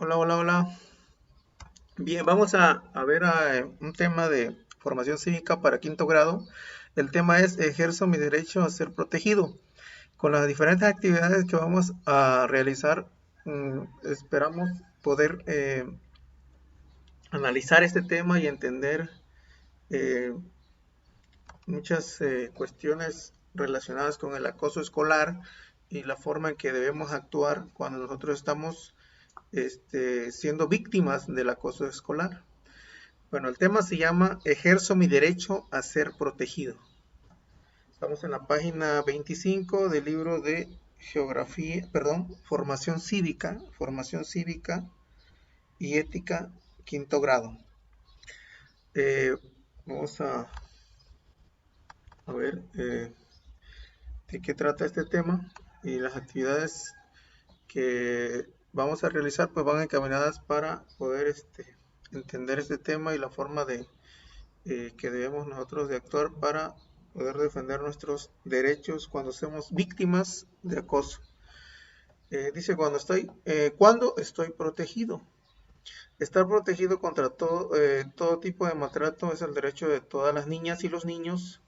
Hola, hola, hola. Bien, vamos a ver un tema de formación cívica para quinto grado. El tema es ejerzo mi derecho a ser protegido. Con las diferentes actividades que vamos a realizar, esperamos poder analizar este tema y entender eh, muchas cuestiones relacionadas con el acoso escolar y la forma en que debemos actuar cuando nosotros estamos siendo víctimas del acoso escolar. Bueno, el tema se llama Ejerzo mi derecho a ser protegido. Estamos en la página 25 del libro de Geografía, perdón, Formación Cívica y Ética, quinto grado. Eh, Vamos a ver de qué trata este tema y las actividades que vamos a realizar pues van encaminadas para poder entender este tema y la forma de que debemos nosotros de actuar para poder defender nuestros derechos cuando somos víctimas de acoso. Dice cuando estoy protegido. Estar protegido contra todo tipo de maltrato es el derecho de todas las niñas y los niños.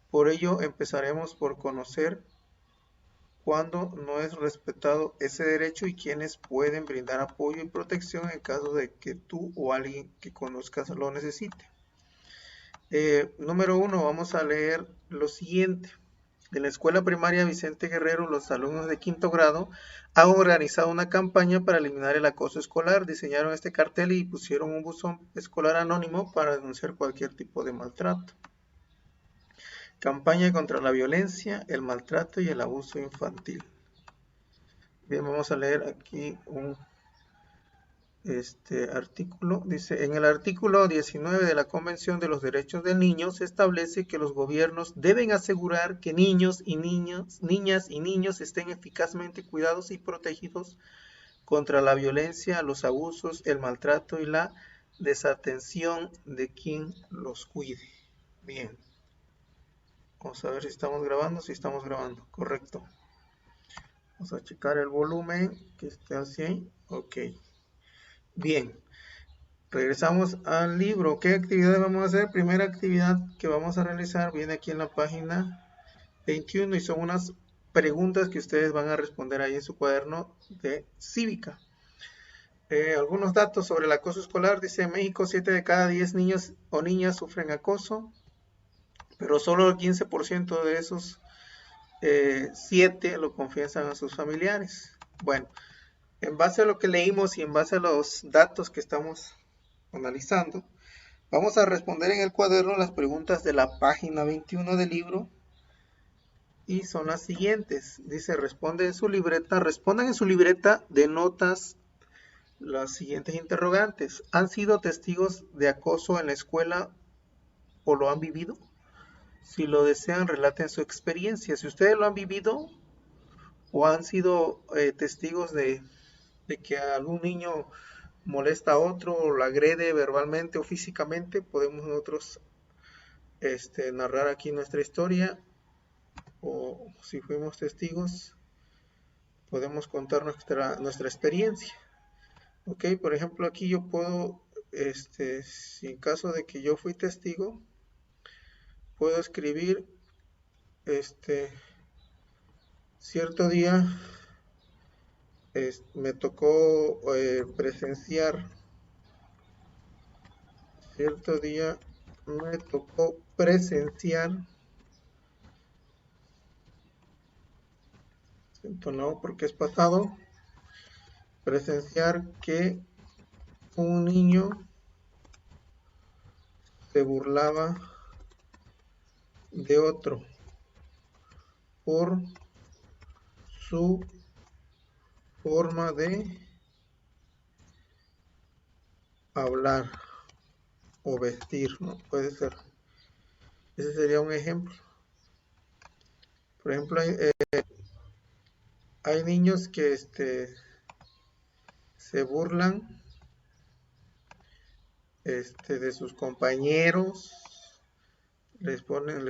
Por ello empezaremos por conocer cuando no es respetado ese derecho y quienes pueden brindar apoyo y protección en caso de que tú o alguien que conozcas lo necesite. Número uno, vamos a leer lo siguiente. En la escuela primaria Vicente Guerrero, los alumnos de quinto grado han organizado una campaña para eliminar el acoso escolar. Diseñaron este cartel y pusieron un buzón escolar anónimo para denunciar cualquier tipo de maltrato. Campaña contra la violencia, el maltrato y el abuso infantil. Bien, vamos a leer aquí un artículo. Dice, en el artículo 19 de la Convención de los Derechos del Niño se establece que los gobiernos deben asegurar que niños y niñas y niños estén eficazmente cuidados y protegidos contra la violencia, los abusos, el maltrato y la desatención de quien los cuide. Bien, vamos a ver si estamos grabando. Si estamos grabando, correcto. Vamos a checar el volumen que esté así. Ok, bien. Regresamos al libro. ¿Qué actividad vamos a hacer? Primera actividad que vamos a realizar viene aquí en la página 21 y son unas preguntas que ustedes van a responder ahí en su cuaderno de cívica. Algunos datos sobre el acoso escolar. Dice en México 7 de cada 10 niños o niñas sufren acoso, pero solo el 15% de esos 7 lo confiesan a sus familiares. Bueno, en base a lo que leímos y en base a los datos que estamos analizando, vamos a responder en el cuaderno las preguntas de la página 21 del libro y son las siguientes. Dice, respondan en su libreta de notas las siguientes interrogantes. ¿Han sido testigos de acoso en la escuela o lo han vivido? Si lo desean, relaten su experiencia. Si ustedes lo han vivido o han sido testigos de que algún niño molesta a otro o lo agrede verbalmente o físicamente, podemos nosotros narrar aquí nuestra historia, o si fuimos testigos, podemos contar nuestra experiencia. Ok, por ejemplo, aquí yo puedo, si en caso de que yo fui testigo, puedo escribir, cierto día me tocó cierto día me tocó presenciar, siento no porque es pasado, presenciar que un niño se burlaba de otro por su forma de hablar o vestir, ¿no? Puede ser. Ese sería un ejemplo. Por ejemplo, hay niños que se burlan de sus compañeros, les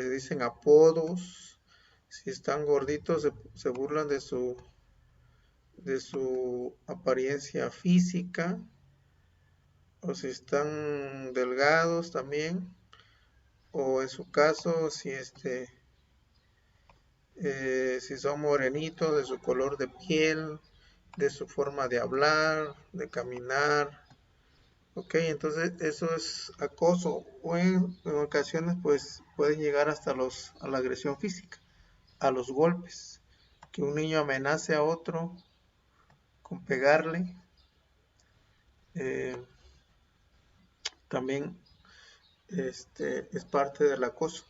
dicen apodos. Si están gorditos, se burlan de su apariencia física, o si están delgados también, o en su caso si son morenitos, de su color de piel, de su forma de hablar, de caminar. Ok, entonces eso es acoso, o en ocasiones pues pueden llegar hasta a la agresión física, a los golpes, que un niño amenace a otro con pegarle. eh, También es parte del acoso.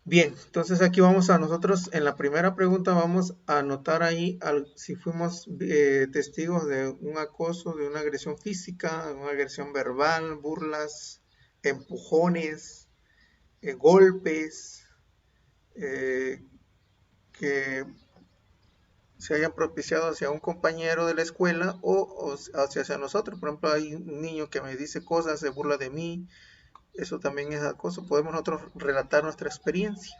Bien, entonces aquí vamos a nosotros, en la primera pregunta vamos a anotar ahí si fuimos testigos de un acoso, de una agresión física, de una agresión verbal, burlas, empujones, golpes, que se hayan propiciado hacia un compañero de la escuela o hacia nosotros. Por ejemplo, hay un niño que me dice cosas, se burla de mí, eso también es acoso. Podemos nosotros relatar nuestra experiencia.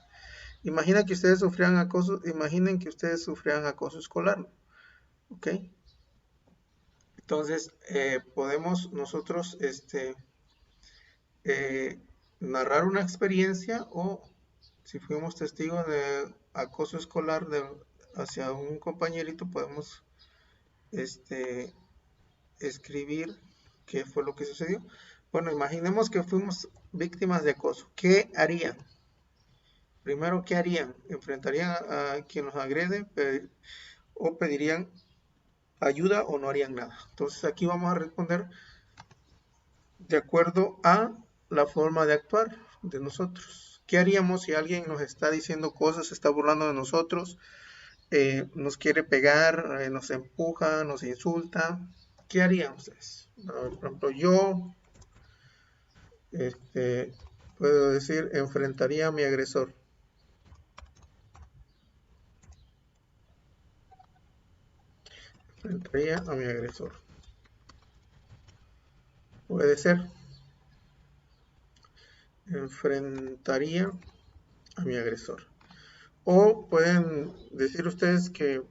Imaginen que ustedes sufrían acoso escolar, ¿ok? Entonces, podemos nosotros eh, narrar una experiencia, o si fuimos testigos de acoso escolar hacia un compañerito, podemos escribir qué fue lo que sucedió. Bueno, imaginemos que fuimos víctimas de acoso. ¿Qué harían? Primero, ¿qué harían? ¿Enfrentarían a quien los agrede o pedirían ayuda o no harían nada? Entonces aquí vamos a responder de acuerdo a la forma de actuar de nosotros. ¿Qué haríamos si alguien nos está diciendo cosas, se está burlando de nosotros, nos quiere pegar, nos empuja, nos insulta? ¿Qué harían ustedes? Por ejemplo, yo puedo decir, enfrentaría a mi agresor. Enfrentaría a mi agresor. Puede ser, enfrentaría a mi agresor. O pueden decir ustedes que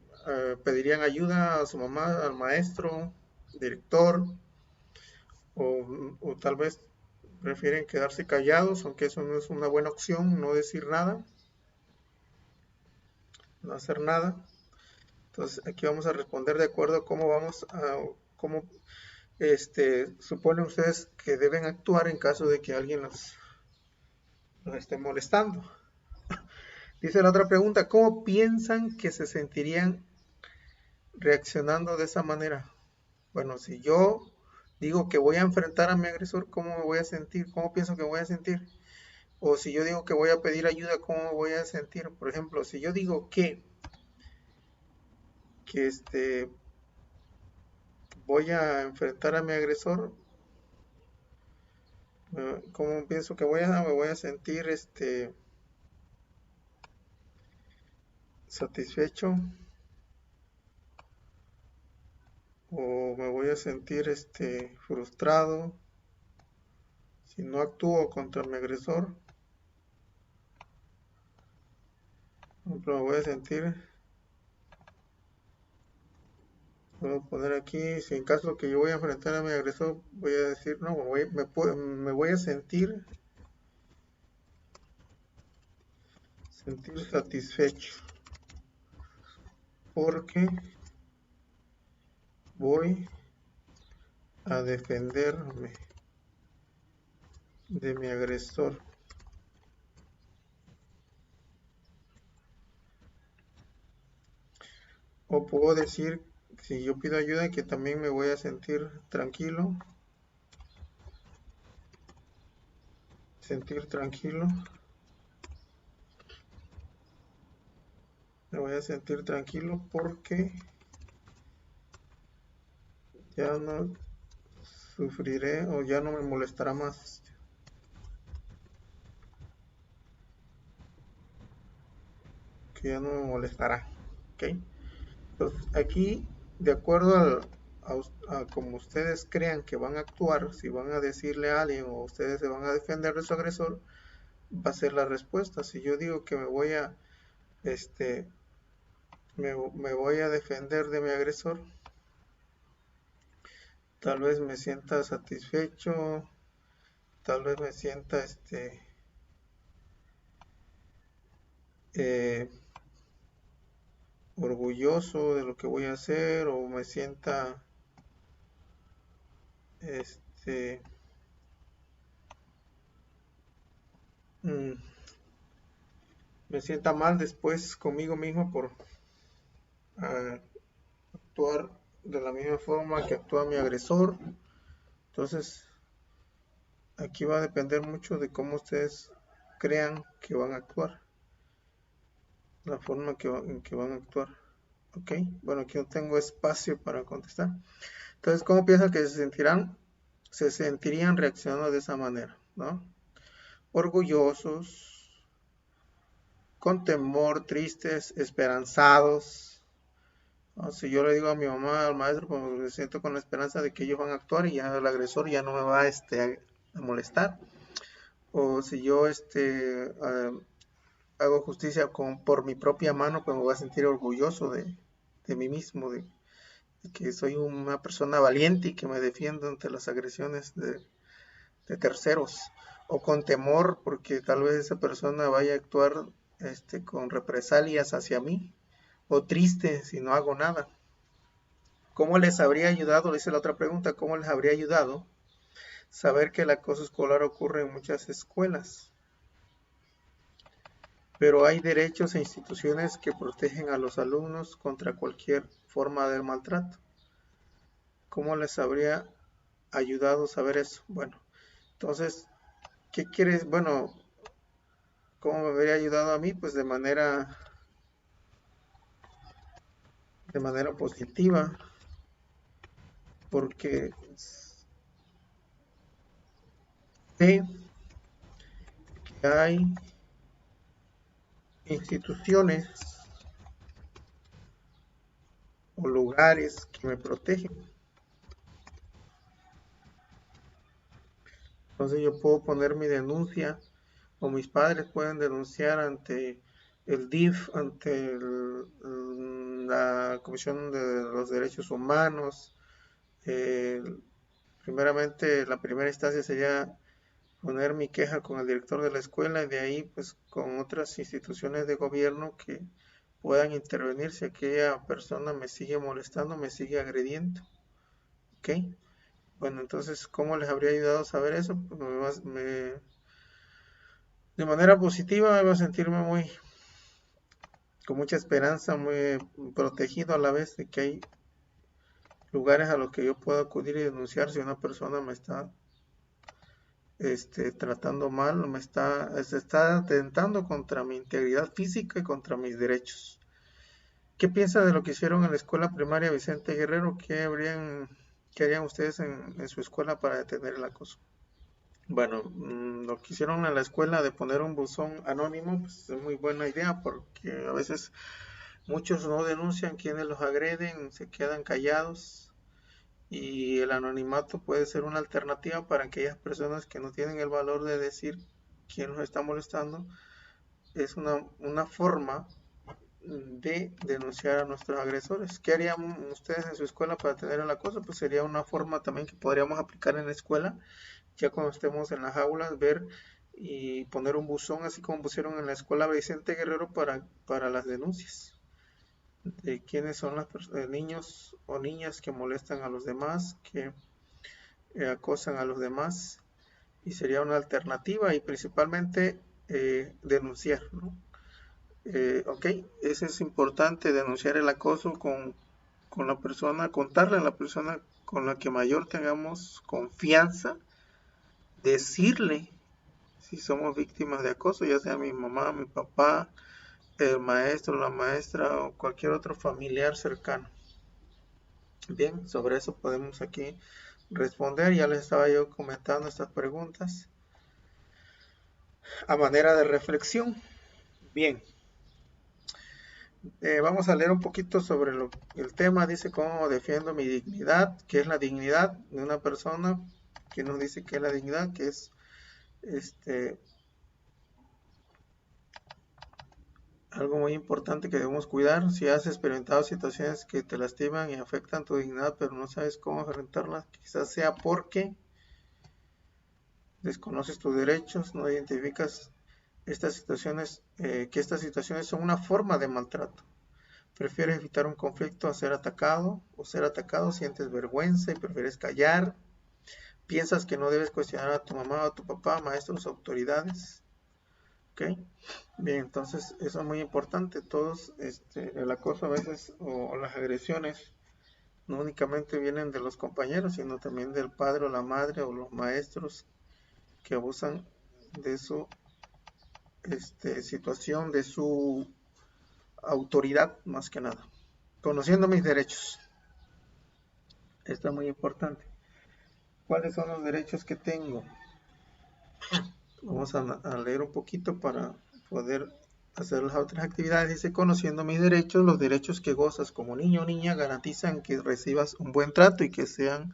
pedirían ayuda a su mamá, al maestro, director, o tal vez prefieren quedarse callados, aunque eso no es una buena opción, no decir nada, no hacer nada. Entonces aquí vamos a responder de acuerdo a cómo suponen ustedes que deben actuar en caso de que alguien los esté molestando. Dice la otra pregunta, ¿cómo piensan que se sentirían reaccionando de esa manera? Bueno, si yo digo que voy a enfrentar a mi agresor, ¿cómo me voy a sentir? ¿Cómo pienso que voy a sentir? O si yo digo que voy a pedir ayuda, ¿cómo me voy a sentir? Por ejemplo, si yo digo que voy a enfrentar a mi agresor, ¿cómo pienso que me voy a sentir satisfecho? ¿O me voy a sentir frustrado si no actúo contra mi agresor? Por ejemplo, me voy a sentir, puedo poner aquí, si en caso que yo voy a enfrentar a mi agresor, voy a decir, no, me voy a sentir satisfecho porque voy a defenderme de mi agresor. O puedo decir, si yo pido ayuda, que también me voy a sentir tranquilo. Me voy a sentir tranquilo porque ya no sufriré o ya no me molestará más. Que ya no me molestará. ¿Ok? Entonces, aquí, de acuerdo a como ustedes crean que van a actuar, si van a decirle a alguien o ustedes se van a defender de su agresor, va a ser la respuesta. Si yo digo que me me voy a defender de mi agresor. Tal vez me sienta satisfecho, tal vez me sienta eh, orgulloso de lo que voy a hacer, o me sienta este mm, me sienta mal después conmigo mismo por actuar de la misma forma que actúa mi agresor. Entonces, aquí va a depender mucho de cómo ustedes crean que van a actuar, la forma en que van a actuar. Ok, bueno, aquí no tengo espacio para contestar. Entonces, ¿cómo piensan que se sentirán? Se sentirían reaccionando de esa manera, ¿no? Orgullosos, con temor, tristes, esperanzados. ¿No? Si yo le digo a mi mamá, al maestro, pues me siento con la esperanza de que ellos van a actuar y ya el agresor ya no me va a molestar. O si yo hago justicia por mi propia mano, pues me voy a sentir orgulloso de mí mismo, de que soy una persona valiente y que me defiendo ante las agresiones de terceros. O con temor, porque tal vez esa persona vaya a actuar con represalias hacia mí. O triste si no hago nada. ¿Cómo les habría ayudado? Dice la otra pregunta, ¿cómo les habría ayudado saber que el acoso escolar ocurre en muchas escuelas? Pero hay derechos e instituciones que protegen a los alumnos contra cualquier forma de maltrato. ¿Cómo les habría ayudado saber eso? Bueno, entonces, ¿qué quieres? Bueno, ¿cómo me habría ayudado a mí? Pues de manera positiva, porque sé que hay instituciones o lugares que me protegen. Entonces yo puedo poner mi denuncia, o mis padres pueden denunciar ante el DIF, ante la Comisión de los Derechos Humanos. Eh, Primeramente, la primera instancia sería poner mi queja con el director de la escuela, y de ahí pues con otras instituciones de gobierno que puedan intervenir si aquella persona me sigue molestando, me sigue agrediendo. ¿Ok? Bueno, entonces, ¿cómo les habría ayudado a saber eso? Pues de manera positiva me va a sentirme con mucha esperanza, muy protegido a la vez de que hay lugares a los que yo puedo acudir y denunciar si una persona me está tratando mal, se está atentando contra mi integridad física y contra mis derechos. ¿Qué piensa de lo que hicieron en la escuela primaria Vicente Guerrero? ¿Qué harían ustedes en su escuela para detener el acoso? Bueno, lo que hicieron en la escuela de poner un buzón anónimo, pues es muy buena idea, porque a veces muchos no denuncian quienes los agreden, se quedan callados, y el anonimato puede ser una alternativa para aquellas personas que no tienen el valor de decir quién los está molestando. Es una forma de denunciar a nuestros agresores. ¿Qué harían ustedes en su escuela para detener el acoso? Pues sería una forma también que podríamos aplicar en la escuela, ya cuando estemos en las aulas, ver y poner un buzón, así como pusieron en la escuela Vicente Guerrero, para las denuncias de quiénes son los niños o niñas que molestan a los demás, que acosan a los demás, y sería una alternativa, y principalmente denunciar, ¿no? Ok, eso es importante, denunciar el acoso con la persona, contarle a la persona con la que mayor tengamos confianza, decirle si somos víctimas de acoso, ya sea mi mamá, mi papá, el maestro, la maestra o cualquier otro familiar cercano. Bien, sobre eso podemos aquí responder. Ya les estaba yo comentando estas preguntas a manera de reflexión. Bien, vamos a leer un poquito sobre el tema. Dice: ¿cómo defiendo mi dignidad? ¿Qué es la dignidad de una persona? ¿Quién nos dice qué es la dignidad? Que es Algo muy importante que debemos cuidar, si has experimentado situaciones que te lastiman y afectan tu dignidad, pero no sabes cómo enfrentarlas, quizás sea porque desconoces tus derechos, no identificas estas situaciones, que estas situaciones son una forma de maltrato. Prefieres evitar un conflicto a ser atacado o ser atacado, sientes vergüenza y prefieres callar. Piensas que no debes cuestionar a tu mamá o a tu papá, maestros, autoridades. ¿Ok? Bien, entonces eso es muy importante. Todos, el acoso a veces o las agresiones no únicamente vienen de los compañeros, sino también del padre o la madre o los maestros que abusan de su situación, de su autoridad más que nada. Conociendo mis derechos. Esto es muy importante. ¿Cuáles son los derechos que tengo? Vamos a leer un poquito para poder hacer las otras actividades. Dice, conociendo mis derechos, los derechos que gozas como niño o niña garantizan que recibas un buen trato y que sean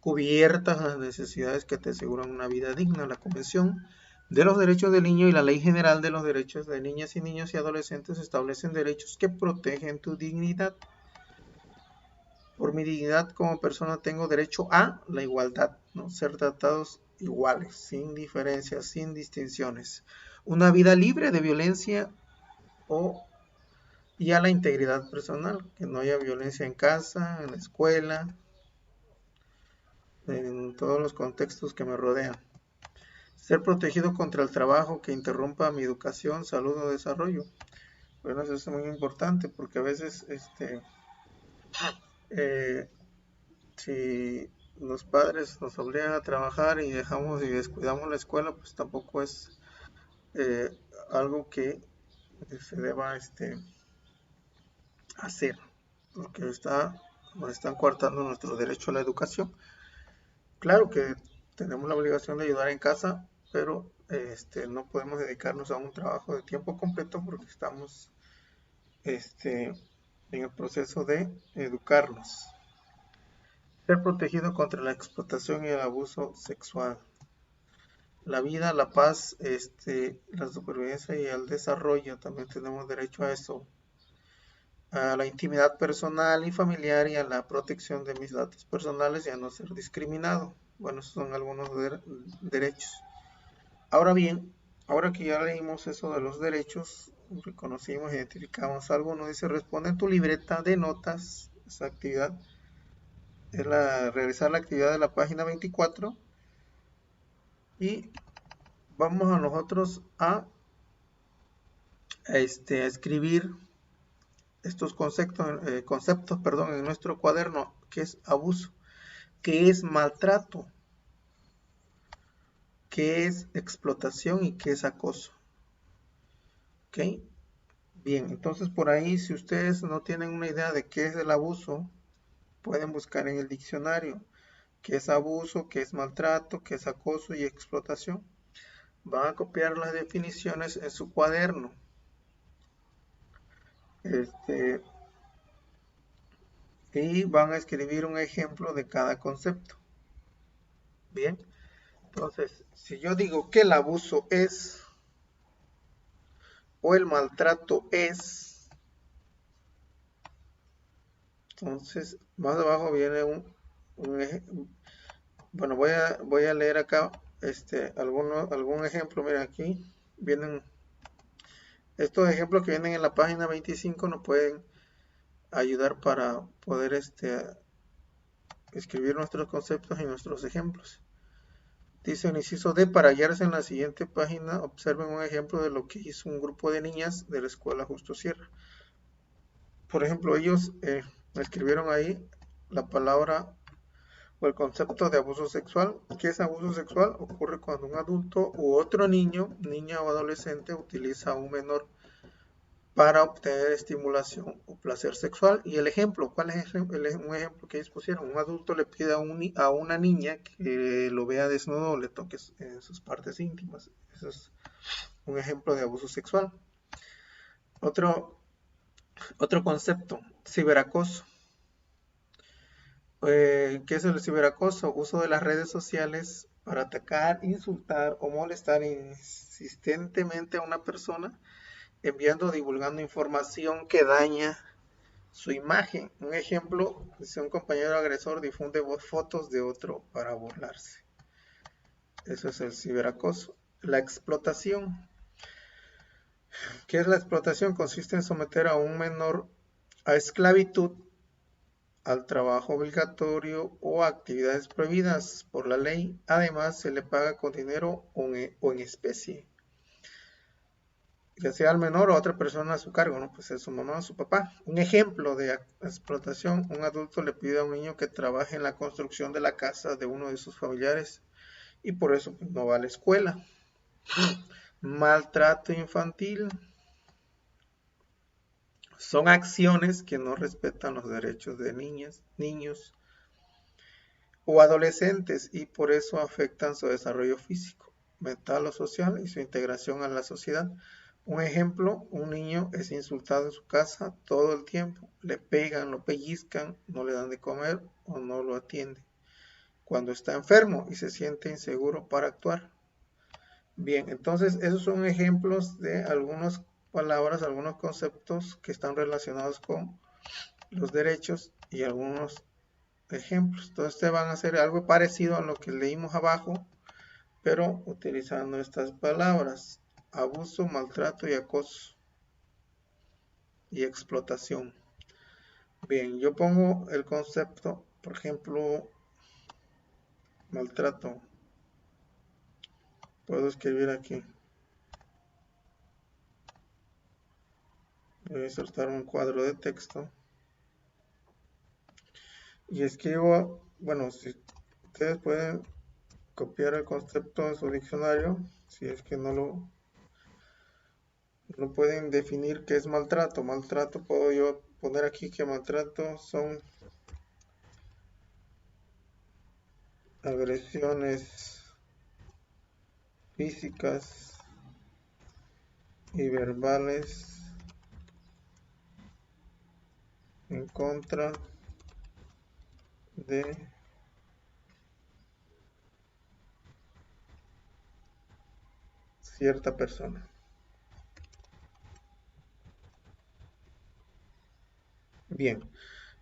cubiertas las necesidades que te aseguran una vida digna. La Convención de los Derechos del Niño y la Ley General de los Derechos de Niñas y Niños y Adolescentes establecen derechos que protegen tu dignidad. Por mi dignidad como persona tengo derecho a la igualdad, ¿no? Ser tratados iguales, sin diferencias, sin distinciones. Una vida libre de violencia y a la integridad personal, que no haya violencia en casa, en la escuela, en todos los contextos que me rodean. Ser protegido contra el trabajo que interrumpa mi educación, salud o desarrollo. Bueno, eso es muy importante porque a veces eh, si los padres nos obligan a trabajar y dejamos y descuidamos la escuela, pues tampoco es eh, algo que se deba hacer, porque nos están coartando nuestro derecho a la educación. Claro que tenemos la obligación de ayudar en casa, pero no podemos dedicarnos a un trabajo de tiempo completo porque estamos en el proceso de educarnos. Ser protegido contra la explotación y el abuso sexual. La vida, la paz, la supervivencia y el desarrollo, también tenemos derecho a eso. A la intimidad personal y familiar y a la protección de mis datos personales y a no ser discriminado. Bueno, esos son algunos derechos. Ahora bien, ahora que ya leímos eso de los derechos, reconocimos, identificamos algo, nos dice, responde en tu libreta de notas, esa actividad, es realizar la actividad de la página 24 y vamos a nosotros a escribir estos conceptos, en nuestro cuaderno, que es abuso, que es maltrato, que es explotación y que es acoso. ¿Ok? Bien, entonces por ahí, si ustedes no tienen una idea de qué es el abuso, pueden buscar en el diccionario qué es abuso, qué es maltrato, qué es acoso y explotación. Van a copiar las definiciones en su cuaderno. Y van a escribir un ejemplo de cada concepto. Bien, entonces, si yo digo que el abuso es o el maltrato es, entonces más abajo viene bueno, voy a leer acá algún ejemplo. Mira, aquí vienen estos ejemplos que vienen en la página 25, nos pueden ayudar para poder escribir nuestros conceptos y nuestros ejemplos. Dice en inciso D, para hallarse en la siguiente página, observen un ejemplo de lo que hizo un grupo de niñas de la escuela Justo Sierra. Por ejemplo, ellos escribieron ahí la palabra o el concepto de abuso sexual. ¿Qué es abuso sexual? Ocurre cuando un adulto u otro niño, niña o adolescente utiliza a un menor para obtener estimulación o placer sexual. Y el ejemplo, ¿cuál es un ejemplo que ellos pusieron? Un adulto le pide a una niña que lo vea desnudo o le toque en sus partes íntimas. Eso es un ejemplo de abuso sexual. Otro concepto, ciberacoso. ¿Qué es el ciberacoso? Uso de las redes sociales para atacar, insultar o molestar insistentemente a una persona enviando o divulgando información que daña su imagen. Un ejemplo, si un compañero agresor difunde fotos de otro para burlarse. Eso es el ciberacoso. La explotación. ¿Qué es la explotación? Consiste en someter a un menor a esclavitud, al trabajo obligatorio o a actividades prohibidas por la ley. Además, se le paga con dinero o en especie, ya sea al menor o a otra persona a su cargo, ¿no? Pues es su mamá o su papá. Un ejemplo de explotación: un adulto le pide a un niño que trabaje en la construcción de la casa de uno de sus familiares y por eso pues, no va a la escuela. Maltrato infantil. Son acciones que no respetan los derechos de niñas, niños o adolescentes y por eso afectan su desarrollo físico, mental o social y su integración a la sociedad. Un ejemplo, un niño es insultado en su casa todo el tiempo, le pegan, lo pellizcan, no le dan de comer o no lo atienden. Cuando está enfermo y se siente inseguro para actuar. Bien, entonces esos son ejemplos de algunas palabras, algunos conceptos que están relacionados con los derechos y algunos ejemplos. Entonces te van a hacer algo parecido a lo que leímos abajo, pero utilizando estas palabras: abuso, maltrato y acoso y explotación. Bien, yo pongo el concepto, por ejemplo, maltrato. Puedo escribir aquí. Voy a insertar un cuadro de texto y escribo, bueno, si ustedes pueden copiar el concepto en su diccionario, si es que no pueden definir qué es maltrato. Maltrato puedo yo poner aquí que maltrato son agresiones físicas y verbales en contra de cierta persona. Bien,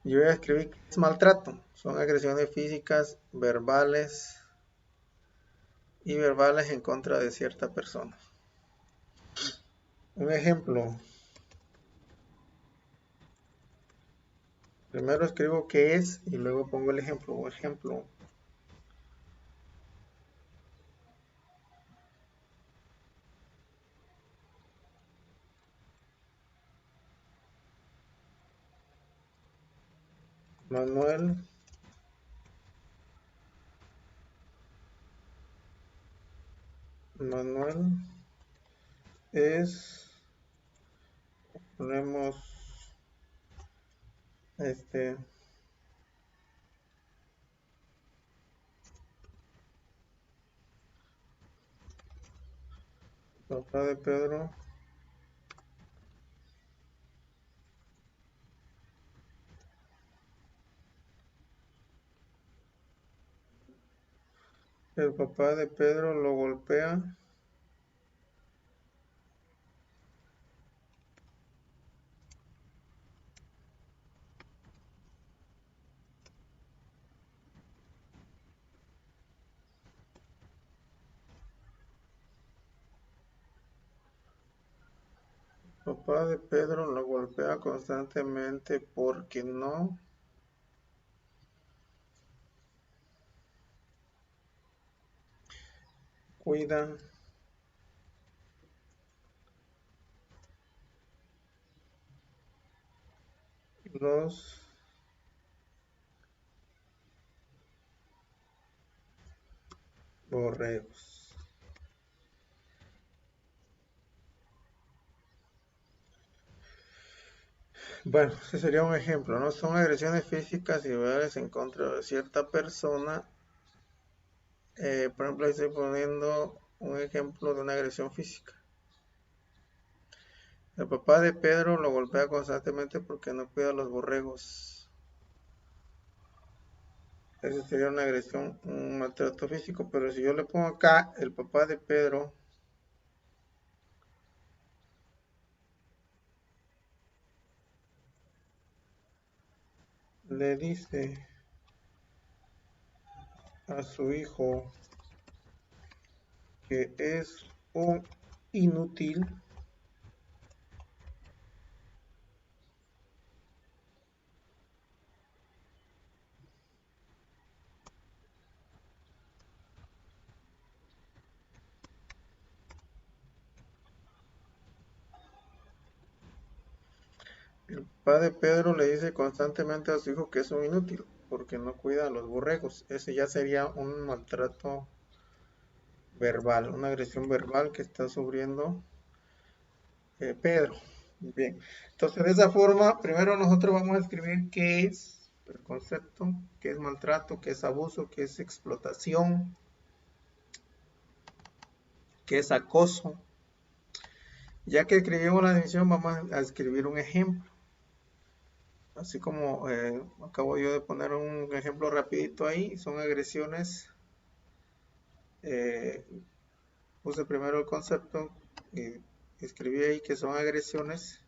yo voy a escribir que es maltrato. Son agresiones físicas, verbales y verbales en contra de cierta persona. Un ejemplo. Primero escribo qué es y luego pongo el ejemplo. O ejemplo, Manuel es, ponemos papá de Pedro el papá de Pedro lo golpea papá de Pedro lo golpea constantemente porque no cuida los borregos. Bueno, ese sería un ejemplo, ¿no? Son agresiones físicas y verbales en contra de cierta persona. Por ejemplo, ahí estoy poniendo un ejemplo de una agresión física. El papá de Pedro lo golpea constantemente porque no cuida a los borregos. Eso sería una agresión, un maltrato físico. Pero si yo le pongo acá, el papá de Pedro le dice a su hijo que es un inútil, el padre Pedro le dice constantemente a su hijo que es un inútil porque no cuida a los borregos. Ese ya sería un maltrato verbal, una agresión verbal que está sufriendo Pedro. Bien, entonces de esa forma, primero nosotros vamos a escribir qué es el concepto, qué es maltrato, qué es abuso, qué es explotación, qué es acoso. Ya que escribimos la definición, vamos a escribir un ejemplo. Así como acabo yo de poner un ejemplo rapidito ahí, son agresiones. eh, Puse primero el concepto y escribí ahí que son agresiones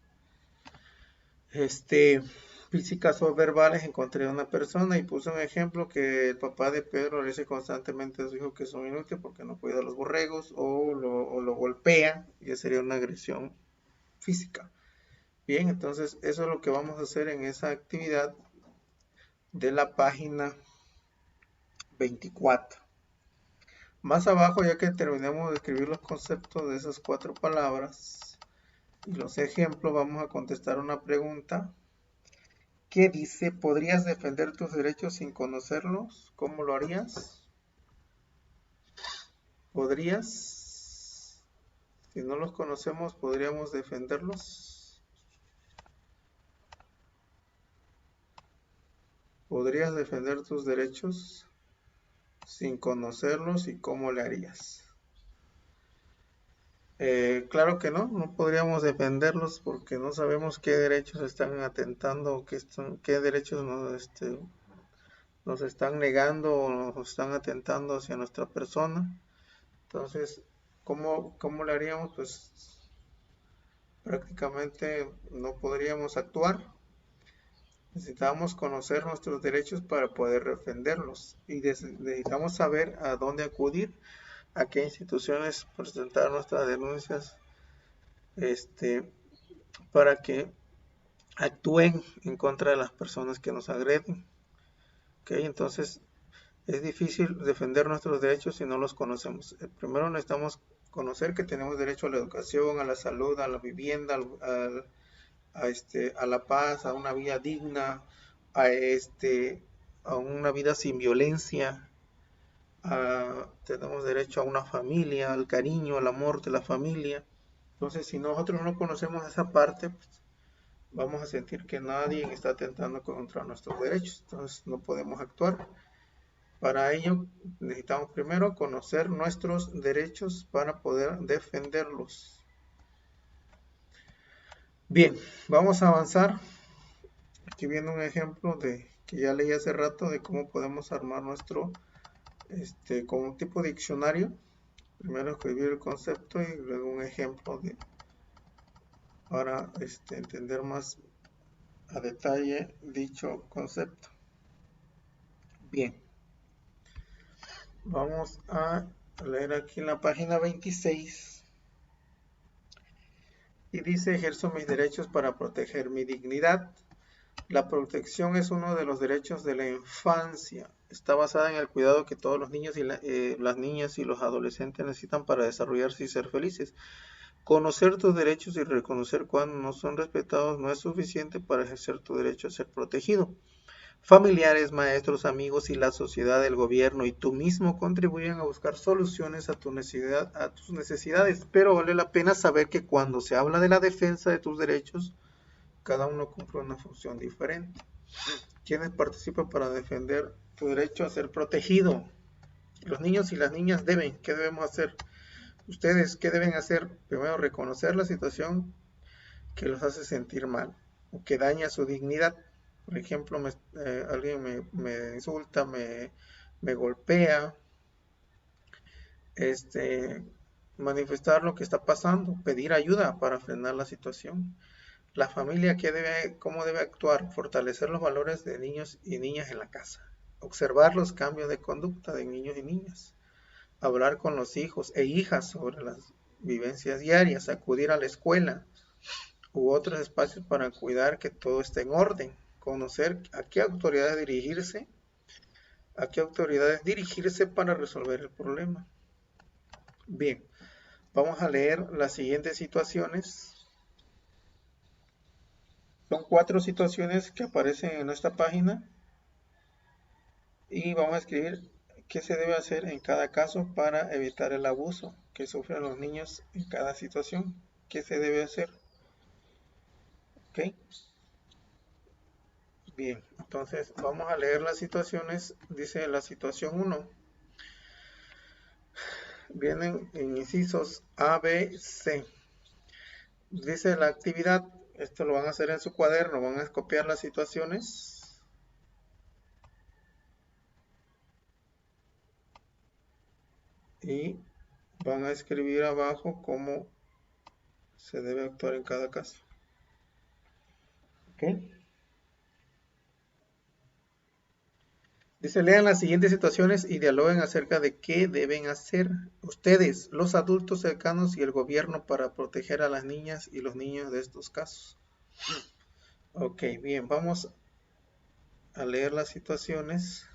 físicas o verbales en contra de una persona y puse un ejemplo que el papá de Pedro le dice constantemente a su hijo que son inútiles porque no cuida a los borregos o lo golpea, y esa sería una agresión física. Bien, entonces eso es lo que vamos a hacer en esa actividad de la página 24. Más abajo, ya que terminemos de escribir los conceptos de esas 4 palabras y los ejemplos, vamos a contestar una pregunta que dice: ¿podrías defender tus derechos sin conocerlos? ¿Cómo lo harías? ¿Podrías? Si no los conocemos, ¿podríamos defenderlos? ¿Podrías defender tus derechos sin conocerlos y cómo le harías? Claro que no, no podríamos defenderlos porque no sabemos qué derechos están atentando o qué derechos nos están negando o nos están atentando hacia nuestra persona. Entonces, ¿cómo le haríamos? Pues prácticamente no podríamos actuar. Necesitamos conocer nuestros derechos para poder defenderlos y necesitamos saber a dónde acudir, a qué instituciones presentar nuestras denuncias, para que actúen en contra de las personas que nos agreden. ¿Okay? Entonces, es difícil defender nuestros derechos si no los conocemos. Primero necesitamos conocer que tenemos derecho a la educación, a la salud, a la vivienda, a la paz, a una vida digna, a, a una vida sin violencia. Tenemos derecho a una familia, al cariño, al amor de la familia. Entonces, si nosotros no conocemos esa parte, pues, vamos a sentir que nadie está atentando contra nuestros derechos. Entonces, no podemos actuar. Para ello, necesitamos primero conocer nuestros derechos para poder defenderlos. Bien, vamos a avanzar. Aquí viene un ejemplo que ya leí hace rato de cómo podemos armar nuestro, con un tipo de diccionario. Primero escribir el concepto y luego un ejemplo para entender más a detalle dicho concepto. Bien, vamos a leer aquí en la página 26 y dice: ejerzo mis derechos para proteger mi dignidad. La protección es uno de los derechos de la infancia. Está basada en el cuidado que todos los niños y las niñas y los adolescentes necesitan para desarrollarse y ser felices. Conocer tus derechos y reconocer cuando no son respetados no es suficiente para ejercer tu derecho a ser protegido. Familiares, maestros, amigos y la sociedad, el gobierno y tú mismo contribuyen a buscar soluciones a tus necesidades, pero vale la pena saber que cuando se habla de la defensa de tus derechos, cada uno cumple una función diferente. ¿Quiénes participan para defender tu derecho a ser protegido? Los niños y las niñas ¿qué debemos hacer? Ustedes, ¿qué deben hacer? Primero, reconocer la situación que los hace sentir mal o que daña su dignidad. Por ejemplo, alguien me insulta, me golpea, manifestar lo que está pasando, pedir ayuda para frenar la situación. La familia, ¿cómo debe actuar? Fortalecer los valores de niños y niñas en la casa. Observar los cambios de conducta de niños y niñas. Hablar con los hijos e hijas sobre las vivencias diarias. Acudir a la escuela u otros espacios para cuidar que todo esté en orden. Conocer a qué autoridades dirigirse para resolver el problema. Bien, vamos a leer las siguientes situaciones. Son 4 situaciones que aparecen en esta página y vamos a escribir qué se debe hacer en cada caso para evitar el abuso que sufren los niños en cada situación. ¿Qué se debe hacer? ¿Ok? Bien, entonces vamos a leer las situaciones. Dice la situación 1. Vienen en incisos A, B, C. Dice la actividad, esto lo van a hacer en su cuaderno, van a copiar las situaciones. Y van a escribir abajo cómo se debe actuar en cada caso. ¿Ok? Dice, lean las siguientes situaciones y dialoguen acerca de qué deben hacer ustedes, los adultos cercanos y el gobierno para proteger a las niñas y los niños de estos casos. Ok, bien, vamos a leer las situaciones.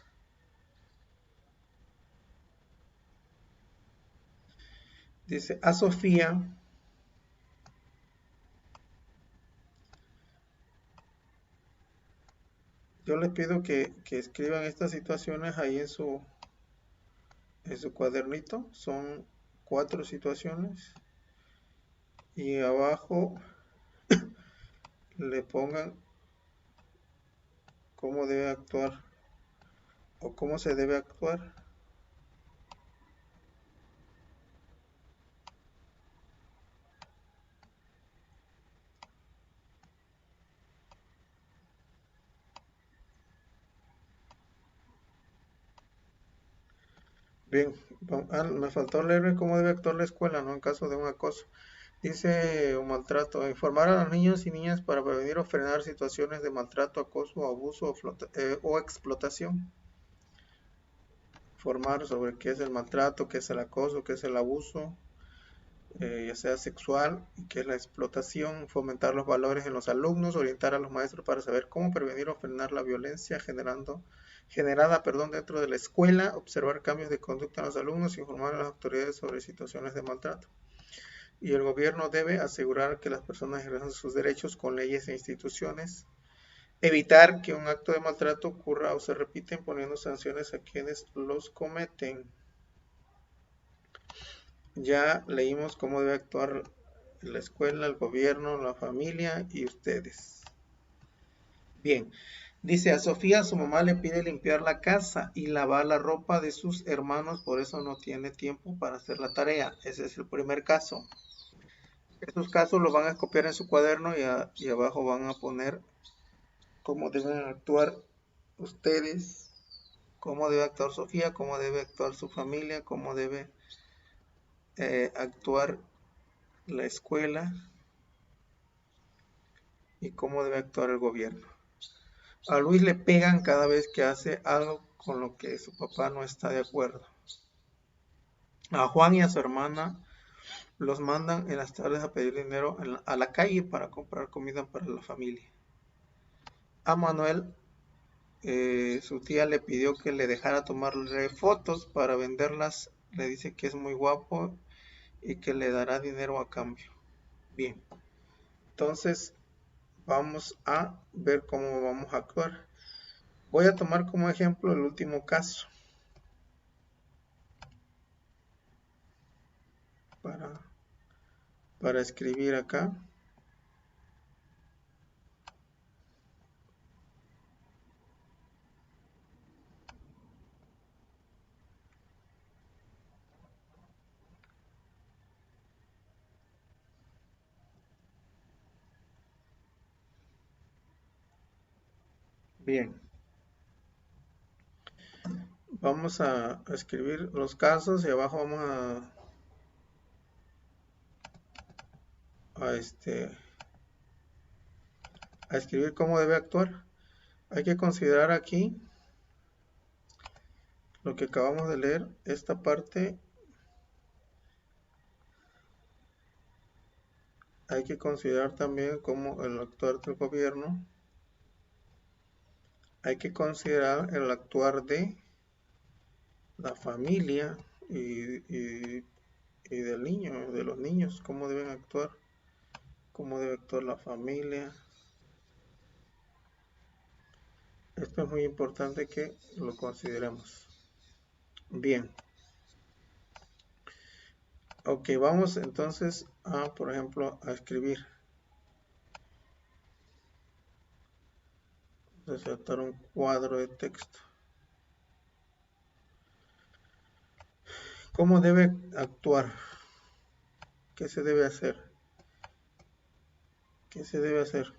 Dice, a Sofía yo les pido que escriban estas situaciones ahí en su cuadernito. Son 4 situaciones. Y abajo le pongan cómo debe actuar o cómo se debe actuar. Bien, me faltó leer cómo debe actuar la escuela, ¿no? En caso de un acoso. Dice un maltrato, informar a los niños y niñas para prevenir o frenar situaciones de maltrato, acoso, abuso o explotación. Informar sobre qué es el maltrato, qué es el acoso, qué es el abuso, ya sea sexual, y qué es la explotación. Fomentar los valores en los alumnos, orientar a los maestros para saber cómo prevenir o frenar la violencia generada dentro de la escuela, observar cambios de conducta en los alumnos, informar a las autoridades sobre situaciones de maltrato. Y el gobierno debe asegurar que las personas ejerzan sus derechos con leyes e instituciones, evitar que un acto de maltrato ocurra o se repita imponiendo sanciones a quienes los cometen. Ya leímos cómo debe actuar la escuela, el gobierno, la familia y ustedes. Bien, dice a Sofía, su mamá le pide limpiar la casa y lavar la ropa de sus hermanos, por eso no tiene tiempo para hacer la tarea. Ese es el primer caso. Estos casos los van a copiar en su cuaderno y abajo van a poner cómo deben actuar ustedes, cómo debe actuar Sofía, cómo debe actuar su familia, cómo debe actuar la escuela y cómo debe actuar el gobierno. A Luis le pegan cada vez que hace algo con lo que su papá no está de acuerdo. A Juan y a su hermana los mandan en las tardes a pedir dinero a la calle para comprar comida para la familia. A Manuel, su tía le pidió que le dejara tomarle fotos para venderlas. Le dice que es muy guapo y que le dará dinero a cambio. Bien, entonces vamos a ver cómo vamos a actuar. Voy a tomar como ejemplo el último caso para escribir acá. Bien, vamos a escribir los casos y abajo vamos a a escribir cómo debe actuar. Hay que considerar aquí lo que acabamos de leer, esta parte. Hay que considerar también cómo el actuar del gobierno. Hay que considerar el actuar de la familia y del niño, de los niños, cómo deben actuar, cómo debe actuar la familia. Esto es muy importante que lo consideremos. Bien. Ok, vamos entonces a, por ejemplo, a escribir. Resaltar un cuadro de texto. ¿Cómo debe actuar? ¿Qué se debe hacer? ¿Qué se debe hacer?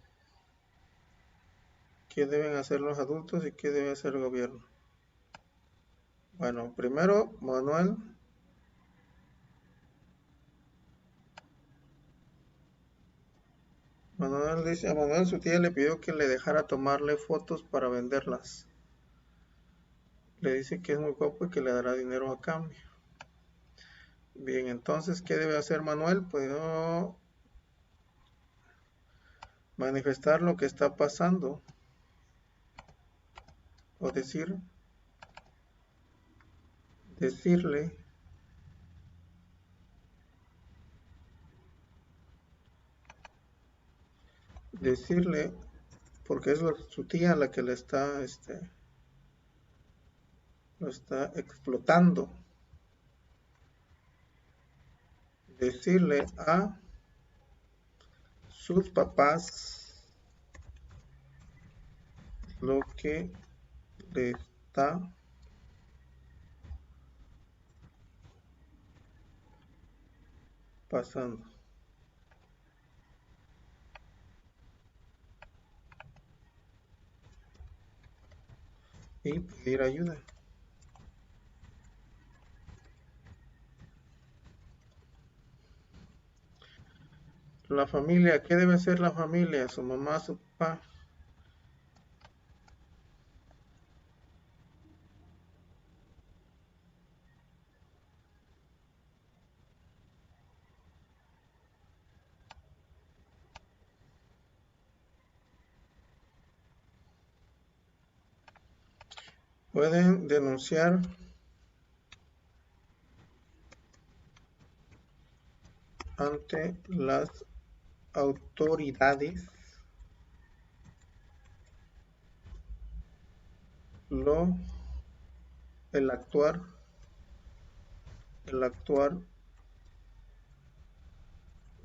¿Qué deben hacer los adultos y qué debe hacer el gobierno? Bueno, primero, Manuel dice, a Manuel su tía le pidió que le dejara tomarle fotos para venderlas. Le dice que es muy guapo y que le dará dinero a cambio. Bien, entonces, ¿qué debe hacer Manuel? Pues no manifestar lo que está pasando o decirle, porque es su tía la que le está, lo está explotando. Decirle a sus papás lo que le está pasando y pedir ayuda. La familia, ¿qué debe ser la familia? Su mamá, su papá. Pueden denunciar ante las autoridades lo el actuar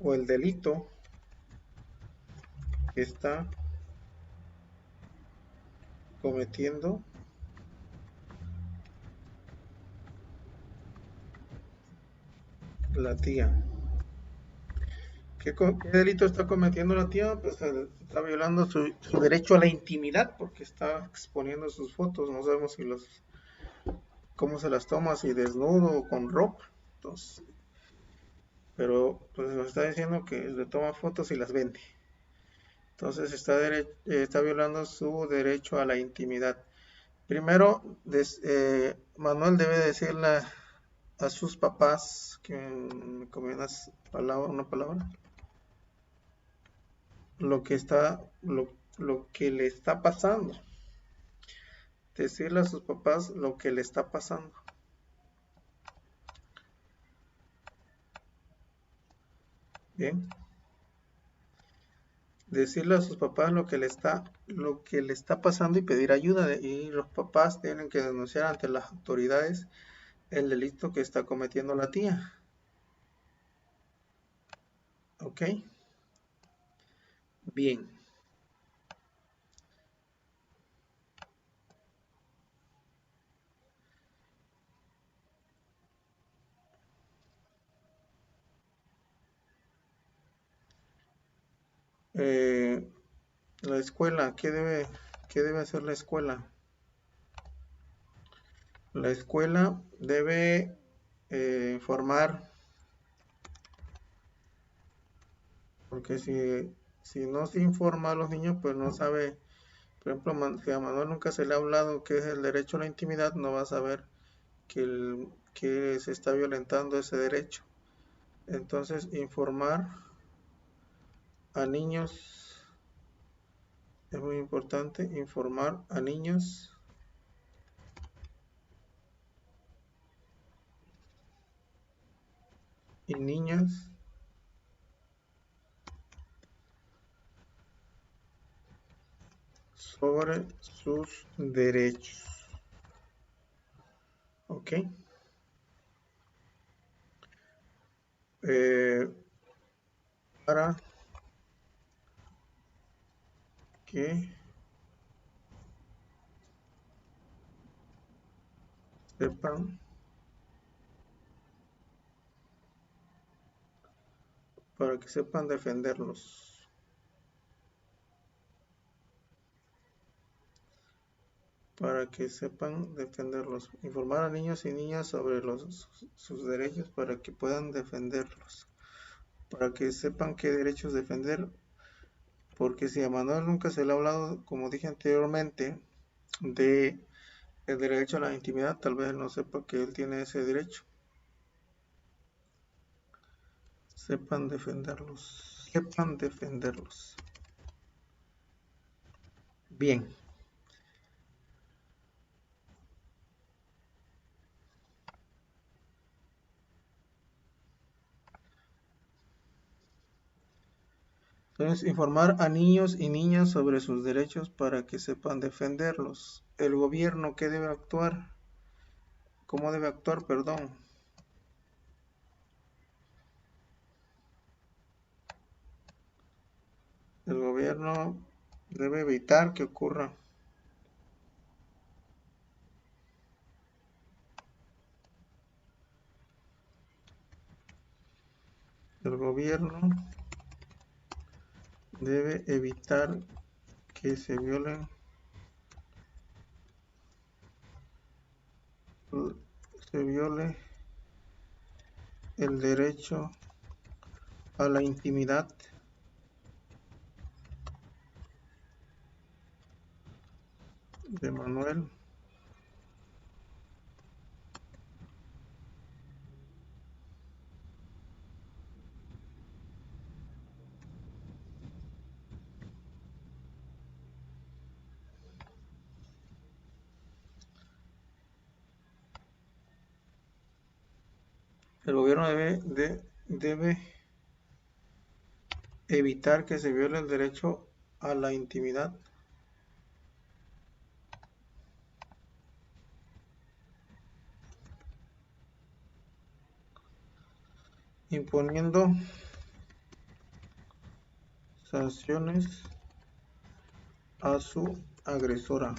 o el delito que está cometiendo la tía. ¿Qué delito está cometiendo la tía? Pues está violando su derecho a la intimidad porque está exponiendo sus fotos. No sabemos si cómo se las toma, si desnudo o con ropa. Entonces, pero pues nos está diciendo que le toma fotos y las vende. Entonces está violando su derecho a la intimidad. Primero, Manuel debe decirle a sus papás que me comentas una palabra, lo que le está pasando. Decirle a sus papás lo que le está pasando. Bien. Decirle a sus papás lo que le está pasando y pedir ayuda. Y los papás tienen que denunciar ante las autoridades el delito que está cometiendo la tía. ¿Ok? Bien. La escuela, qué debe hacer la escuela? La escuela debe informar, porque si Si no se informa a los niños, pues no sabe, por ejemplo, si a Manuel nunca se le ha hablado que es el derecho a la intimidad, no va a saber que se está violentando ese derecho. Entonces, informar a niños es muy importante, informar a niños y niñas sobre sus derechos. ¿Ok? Para que sepan, para que sepan defenderlos. Para que sepan defenderlos. Informar a niños y niñas sobre sus derechos para que puedan defenderlos. Para que sepan qué derechos defender. Porque si a Manuel nunca se le ha hablado, como dije anteriormente, de el derecho a la intimidad, tal vez no sepa que él tiene ese derecho. Sepan defenderlos. Sepan defenderlos. Bien. Entonces, informar a niños y niñas sobre sus derechos para que sepan defenderlos. El gobierno, ¿qué debe actuar? ¿Cómo debe actuar? Perdón. El gobierno debe evitar que ocurra. El gobierno debe evitar que se viole el derecho a la intimidad de Manuel. El gobierno debe evitar que se viole el derecho a la intimidad imponiendo sanciones a su agresora.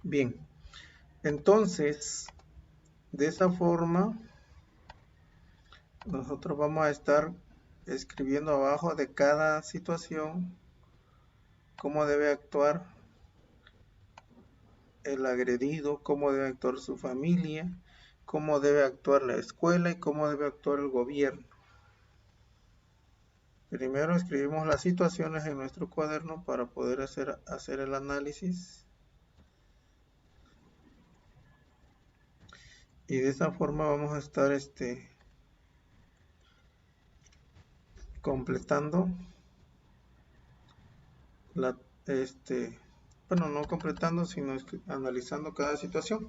Bien, entonces, de esa forma, nosotros vamos a estar escribiendo abajo de cada situación cómo debe actuar el agredido, cómo debe actuar su familia, cómo debe actuar la escuela y cómo debe actuar el gobierno. Primero escribimos las situaciones en nuestro cuaderno para poder hacer el análisis. Y de esa forma vamos a estar completando bueno, no completando, sino analizando cada situación.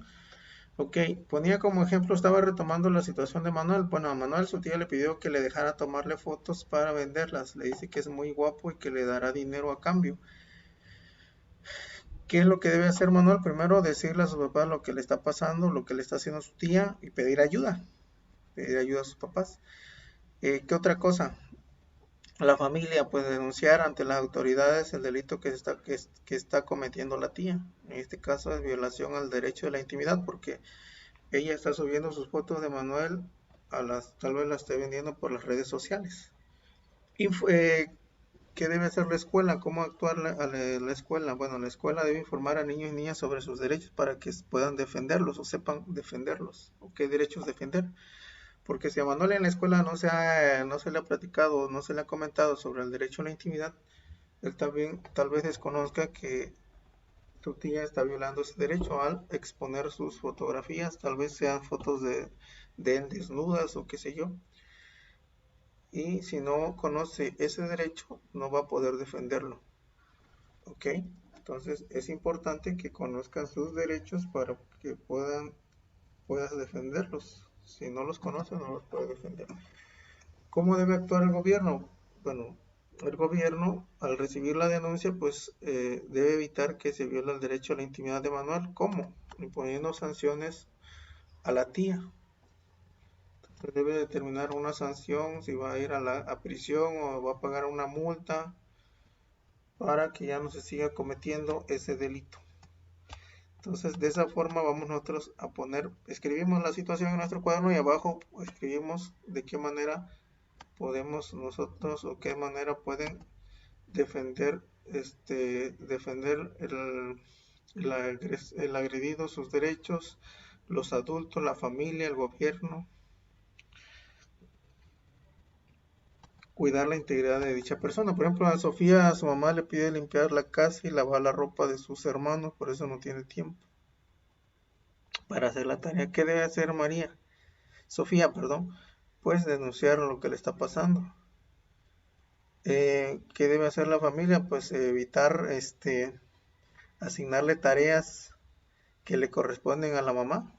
Ok, ponía como ejemplo, estaba retomando la situación de Manuel. Bueno, a Manuel su tía le pidió que le dejara tomarle fotos para venderlas. Le dice que es muy guapo y que le dará dinero a cambio. ¿Qué es lo que debe hacer Manuel? Primero decirle a su papá lo que le está pasando, lo que le está haciendo su tía y pedir ayuda. Pedir ayuda a sus papás. ¿Qué otra cosa? La familia puede denunciar ante las autoridades el delito que está cometiendo la tía. En este caso es violación al derecho de la intimidad porque ella está subiendo sus fotos de Manuel tal vez las esté vendiendo por las redes sociales. ¿Qué debe hacer la escuela? ¿Cómo actuar la escuela? Bueno, la escuela debe informar a niños y niñas sobre sus derechos para que puedan defenderlos o sepan defenderlos o qué derechos defender. Porque si a Manuel en la escuela no se le ha platicado, no se le ha comentado sobre el derecho a la intimidad, él también tal vez desconozca que tu tía está violando ese derecho al exponer sus fotografías, tal vez sean fotos de él desnudas o qué sé yo. Y si no conoce ese derecho, no va a poder defenderlo. ¿Ok? Entonces es importante que conozcan sus derechos para que puedas defenderlos. Si no los conoce, no los puede defender. ¿Cómo debe actuar el gobierno? Bueno, el gobierno, al recibir la denuncia, pues debe evitar que se viole el derecho a la intimidad de Manuel. ¿Cómo? Imponiendo sanciones a la tía. Se debe determinar una sanción, si va a ir a prisión o va a pagar una multa para que ya no se siga cometiendo ese delito. Entonces, de esa forma vamos nosotros a escribimos la situación en nuestro cuaderno y abajo escribimos de qué manera podemos nosotros o qué manera pueden defender el agredido, sus derechos, los adultos, la familia, el gobierno, cuidar la integridad de dicha persona. Por ejemplo, a Sofía, a su mamá le pide limpiar la casa y lavar la ropa de sus hermanos, por eso no tiene tiempo para hacer la tarea. ¿Qué debe hacer María? Sofía, perdón, pues denunciar lo que le está pasando. ¿Qué debe hacer la familia? Pues evitar asignarle tareas que le corresponden a la mamá.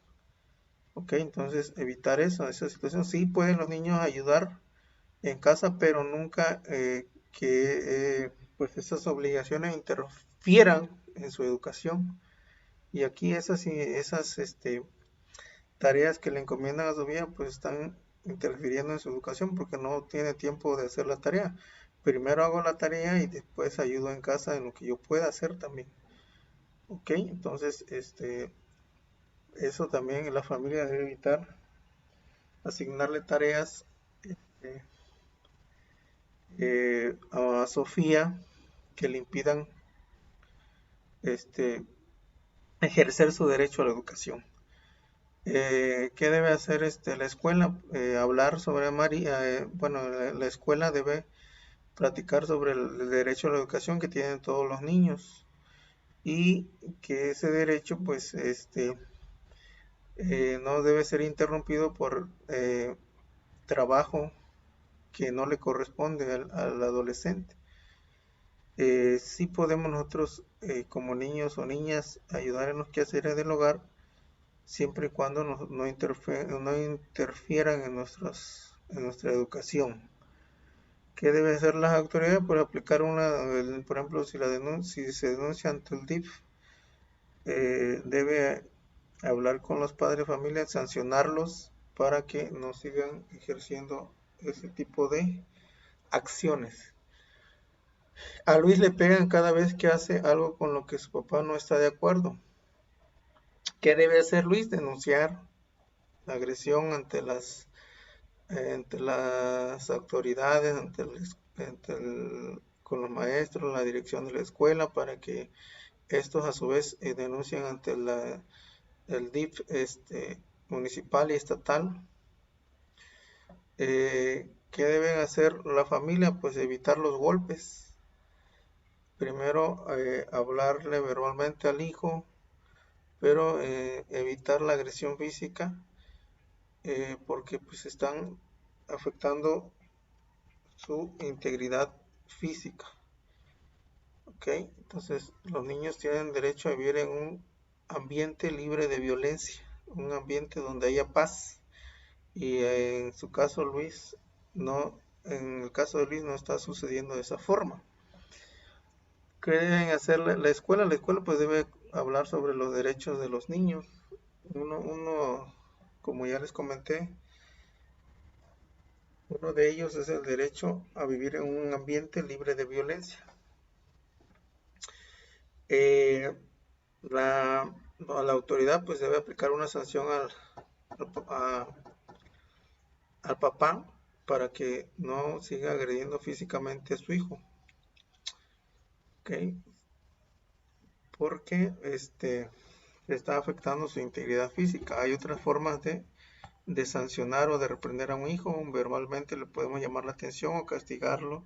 Ok, entonces evitar esa situación. Sí pueden los niños ayudar en casa, pero nunca pues esas obligaciones interfieran en su educación. Y aquí esas tareas que le encomiendan a Sofía, pues están interfiriendo en su educación porque no tiene tiempo de hacer la tarea. Primero hago la tarea y después ayudo en casa en lo que yo pueda hacer también. Ok, entonces eso también la familia debe evitar, asignarle tareas eh, a Sofía que le impidan este, ejercer su derecho a la educación. ¿Qué debe hacer la escuela? Hablar sobre María. Bueno, la escuela debe platicar sobre el derecho a la educación que tienen todos los niños y que ese derecho, pues, no debe ser interrumpido por trabajo que no le corresponde al adolescente. Sí podemos nosotros, como niños o niñas, ayudar en los quehaceres del hogar, siempre y cuando no interfieran en nuestra educación. ¿Qué deben hacer las autoridades? Por aplicar por ejemplo, si se denuncia ante el DIF, debe hablar con los padres de familia, sancionarlos para que no sigan ejerciendo ese tipo de acciones. A Luis le pegan cada vez que hace algo con lo que su papá no está de acuerdo. ¿Qué debe hacer Luis? Denunciar la agresión ante las autoridades, con los maestros, la dirección de la escuela, para que estos a su vez denuncien ante el DIF municipal y estatal. ¿Qué deben hacer la familia? Pues evitar los golpes. Primero, hablarle verbalmente al hijo, pero evitar la agresión física, porque pues están afectando su integridad física. ¿Ok? Entonces, los niños tienen derecho a vivir en un ambiente libre de violencia, un ambiente donde haya paz. Y en su caso, Luis, no, en el caso de Luis no está sucediendo de esa forma. ¿Qué deben hacer la escuela? La escuela pues debe hablar sobre los derechos de los niños. Como ya les comenté, uno de ellos es el derecho a vivir en un ambiente libre de violencia. Eh, la autoridad pues debe aplicar una sanción al papá para que no siga agrediendo físicamente a su hijo. ¿Ok? Porque está afectando su integridad física. Hay otras formas de de sancionar o de reprender a un hijo, verbalmente le podemos llamar la atención o castigarlo.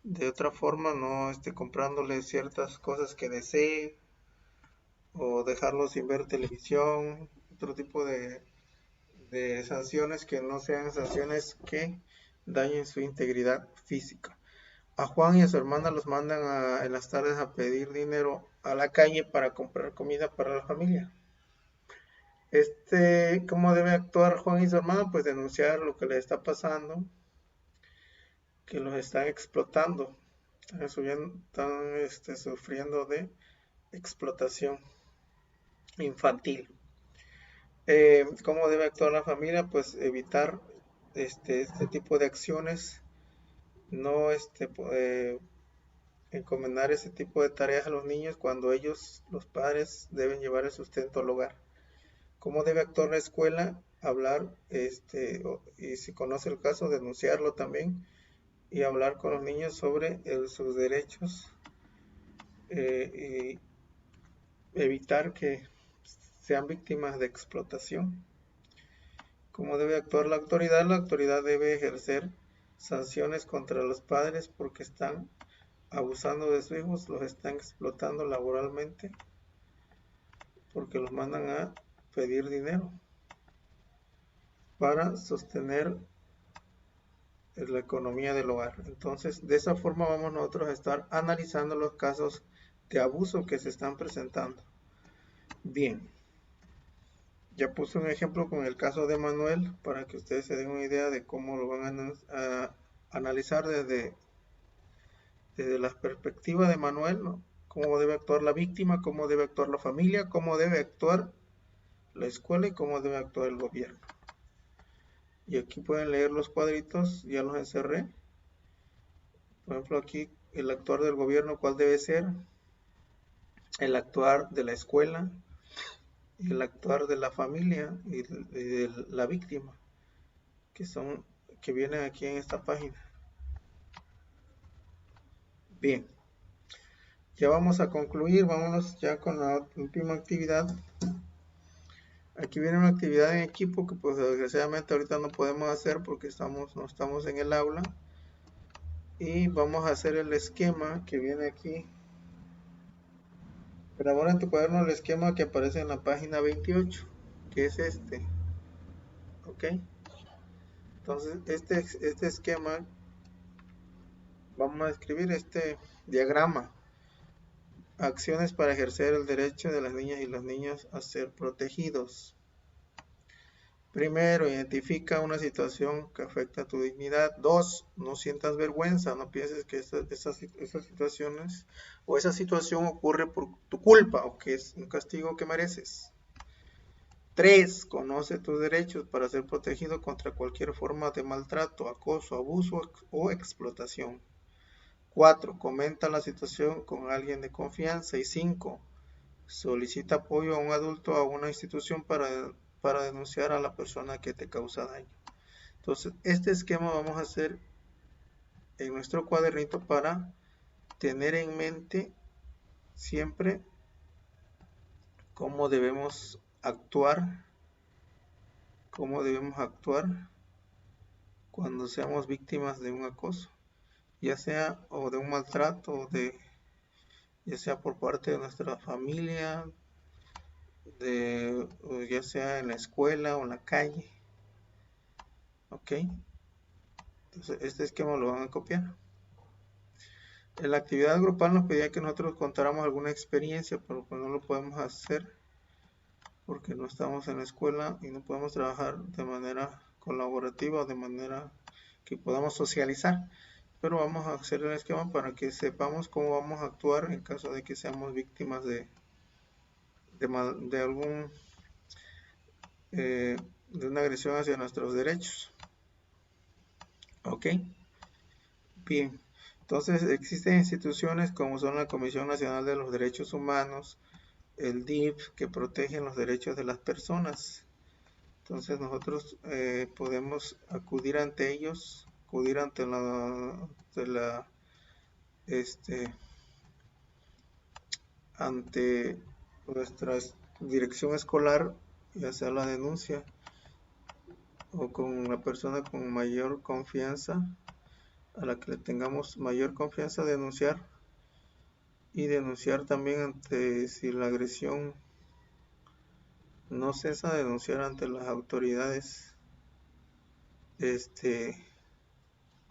De otra forma, no comprándole ciertas cosas que desee o dejarlo sin ver televisión, otro tipo de sanciones que no sean sanciones que dañen su integridad física. A Juan y a su hermana los mandan en las tardes a pedir dinero a la calle para comprar comida para la familia. ¿Cómo debe actuar Juan y su hermana? Pues denunciar lo que les está pasando, que los están explotando, están sufriendo de explotación infantil. ¿Cómo debe actuar la familia? Pues evitar este tipo de acciones, no encomendar ese tipo de tareas a los niños cuando ellos, los padres, deben llevar el sustento al hogar. ¿Cómo debe actuar la escuela? Hablar, y si conoce el caso, denunciarlo también y hablar con los niños sobre sus derechos y evitar que sean víctimas de explotación. ¿Cómo debe actuar la autoridad? La autoridad debe ejercer sanciones contra los padres porque están abusando de sus hijos, los están explotando laboralmente, porque los mandan a pedir dinero para sostener la economía del hogar. Entonces, de esa forma vamos nosotros a estar analizando los casos de abuso que se están presentando. Bien, ya puse un ejemplo con el caso de Manuel para que ustedes se den una idea de cómo lo van a analizar desde la perspectiva de Manuel, ¿no? Cómo debe actuar la víctima, cómo debe actuar la familia, cómo debe actuar la escuela y cómo debe actuar el gobierno. Y aquí pueden leer los cuadritos, ya los encerré. Por ejemplo, aquí el actuar del gobierno, ¿cuál debe ser? El actuar de la escuela, y el actuar de la familia y de la víctima, que vienen aquí en esta página. Bien, ya vamos a concluir, vámonos ya con la última actividad. Aquí viene una actividad en equipo que pues desgraciadamente ahorita no podemos hacer porque no estamos en el aula. Y vamos a hacer el esquema que viene aquí. Elabora en tu cuaderno el esquema que aparece en la página 28, que es este. ¿Ok? Entonces, este esquema, vamos a escribir este diagrama. Acciones para ejercer el derecho de las niñas y los niños a ser protegidos. Primero, identifica una situación que afecta a tu dignidad. 2, no sientas vergüenza, no pienses que esas situaciones o esa situación ocurre por tu culpa o que es un castigo que mereces. 3, conoce tus derechos para ser protegido contra cualquier forma de maltrato, acoso, abuso o explotación. 4, comenta la situación con alguien de confianza. Y 5, solicita apoyo a un adulto o a una institución para denunciar a la persona que te causa daño. Entonces, este esquema vamos a hacer en nuestro cuadernito para tener en mente siempre cómo debemos actuar cuando seamos víctimas de un acoso, ya sea o de un maltrato o ya sea por parte de nuestra familia, o ya sea en la escuela o en la calle. ¿Ok? Entonces, este esquema lo van a copiar. En la actividad grupal nos pedía que nosotros contáramos alguna experiencia, pero pues no lo podemos hacer porque no estamos en la escuela y no podemos trabajar de manera colaborativa o de manera que podamos socializar. Pero vamos a hacer el esquema para que sepamos cómo vamos a actuar en caso de que seamos víctimas de una agresión hacia nuestros derechos. ¿Ok? Bien. Entonces existen instituciones como son la Comisión Nacional de los Derechos Humanos, el DIF, que protegen los derechos de las personas. Entonces nosotros podemos acudir ante ellos, acudir ante nuestra dirección escolar y hacer la denuncia o con la persona con mayor confianza, a la que le tengamos mayor confianza, denunciar, y denunciar también ante, si la agresión no cesa, denunciar ante las autoridades este,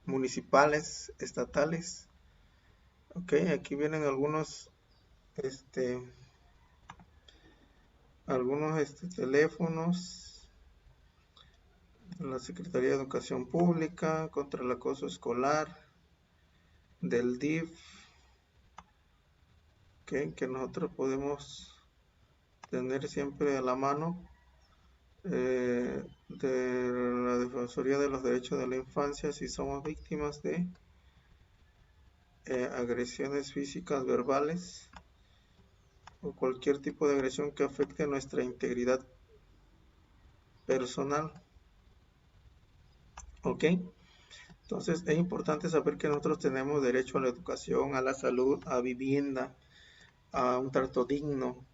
municipales, estatales. Ok, aquí vienen este, algunos teléfonos de la Secretaría de Educación Pública contra el acoso escolar, del DIF, okay, que nosotros podemos tener siempre a la mano, de la Defensoría de los Derechos de la Infancia si somos víctimas de agresiones físicas, verbales o cualquier tipo de agresión que afecte nuestra integridad personal. ¿Ok? Entonces es importante saber que nosotros tenemos derecho a la educación, a la salud, a vivienda, a un trato digno,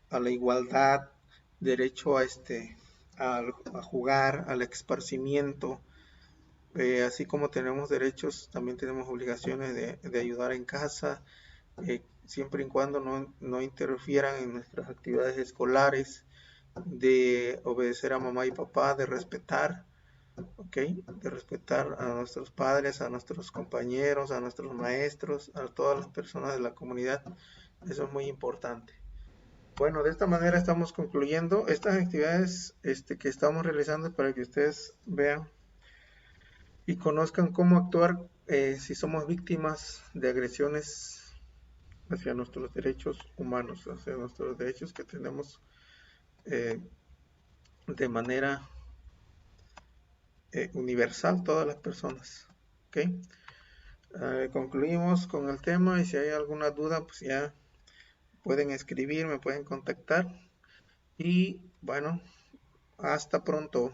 a la igualdad, derecho a jugar, al esparcimiento, así como tenemos derechos, también tenemos obligaciones de ayudar en casa, siempre y cuando no interfieran en nuestras actividades escolares, de obedecer a mamá y papá, de respetar, ¿ok? De respetar a nuestros padres, a nuestros compañeros, a nuestros maestros, a todas las personas de la comunidad. Eso es muy importante. Bueno, de esta manera estamos concluyendo estas actividades que estamos realizando para que ustedes vean y conozcan cómo actuar si somos víctimas de agresiones hacia nuestros derechos humanos, hacia nuestros derechos que tenemos eh, de manera universal todas las personas. ¿Okay? Concluimos con el tema y si hay alguna duda, pues ya pueden escribir, me pueden contactar y bueno, hasta pronto.